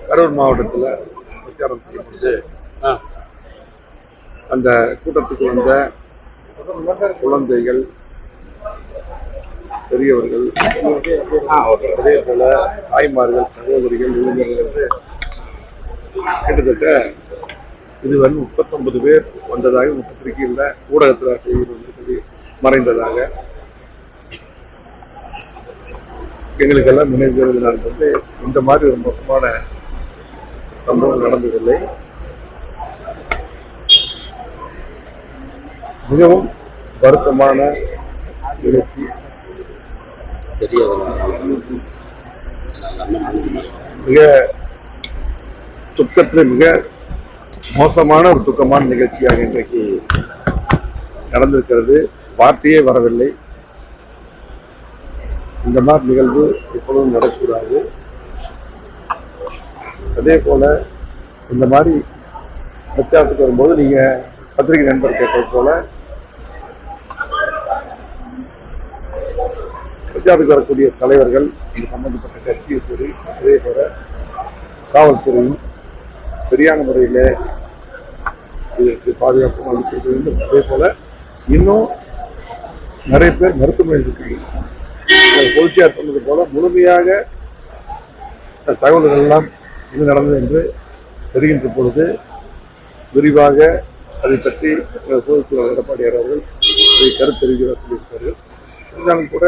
கரூர் மாவட்டத்தில் பிரச்சாரம் செய்யும்போது அந்த கூட்டத்துக்கு வந்த குழந்தைகள், பெரியவர்கள், அதே போல தாய்மார்கள், சகோதரிகள், இளைஞர்கள் என்று கிட்டத்தட்ட இதுவரை 39 பேர் வந்ததாக பத்திரிகையில் ஊடகத்தில் செய்தி மறைந்ததாக எங்களுக்கெல்லாம் நினைவுகிறதுனால் வந்து இந்த மாதிரி ஒரு மோசமான சம்பவம் நடந்ததில்லை. மிகவும் வருத்தமான நிகழ்ச்சி. மிக துக்கத்தில் மிக மோசமான ஒரு துக்கமான நிகழ்ச்சியாக இன்றைக்கு நடந்திருக்கிறது. வார்த்தையே வரவில்லை. இந்த மாதிரி நிகழ்வு எப்பொழுதும் நடக்கக்கூடாது. அதே போல இந்த மாதிரி பிரச்சாரத்துக்கு வரும்போது நீங்க பத்திரிகை நண்பர் கேட்டது போல பிரச்சாரத்துக்கு வரக்கூடிய தலைவர்கள், இந்த சம்பந்தப்பட்ட கட்சியை சரி, அதே போல காவல்துறையும் சரியான முறையில் இதற்கு பாதுகாப்பு அளிக்க வேண்டும். அதே போல இன்னும் நிறைய பேர் மருத்துவமனையில் இருக்காங்க. பொதுச்சியார் சொன்னது போல முழுமையாக தகவல்கள் எல்லாம் இது நடந்தது என்று தெரிகின்ற பொழுது விரிவாக அதை பற்றி பொதுச்செயலாளர் எடப்பாடியார் அவர்கள் அதை கருத்தறிவிக்க சொல்லியிருக்கார்கள். இருந்தாலும் கூட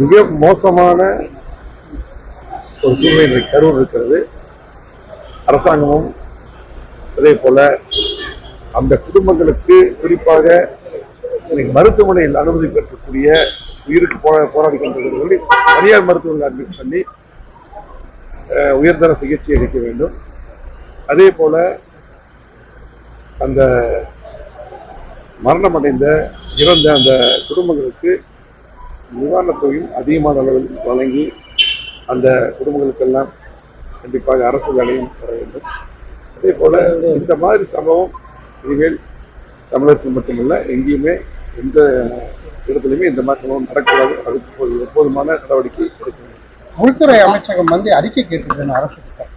மிக மோசமான ஒரு சூழ்நிலை கரூர் இருக்கிறது. அரசாங்கமும் அதே போல அந்த குடும்பங்களுக்கு குறிப்பாக மருத்துவமனையில் அனுமதி பெற்றக்கூடிய உயிருக்கு போராடி கொண்டிருக்கிறவர்களை தனியார் மருத்துவமனையில் அட்மிட் பண்ணி உயர்தர சிகிச்சை அளிக்க வேண்டும். அதே போல அந்த மரணமடைந்த இறந்த அந்த குடும்பங்களுக்கு நிவாரணத் தொகையும் அதிகமான அளவில் வழங்கி அந்த குடும்பங்களுக்கெல்லாம் கண்டிப்பாக அரசு வேலையும் தர வேண்டும். அதே போல இந்த மாதிரி சம்பவம் இனிமேல் தமிழகத்தில் மட்டுமல்ல எங்கேயுமே எந்த இடத்துலையுமே இந்த மாதிரி சம்பவம் நடக்கூடாது. அதுக்கு எப்போதுமான நடவடிக்கை எடுக்க வேண்டும். உள்துறை அமைச்சகம் அறிக்கை கேட்டிருக்கேன் அரசு கிட்ட.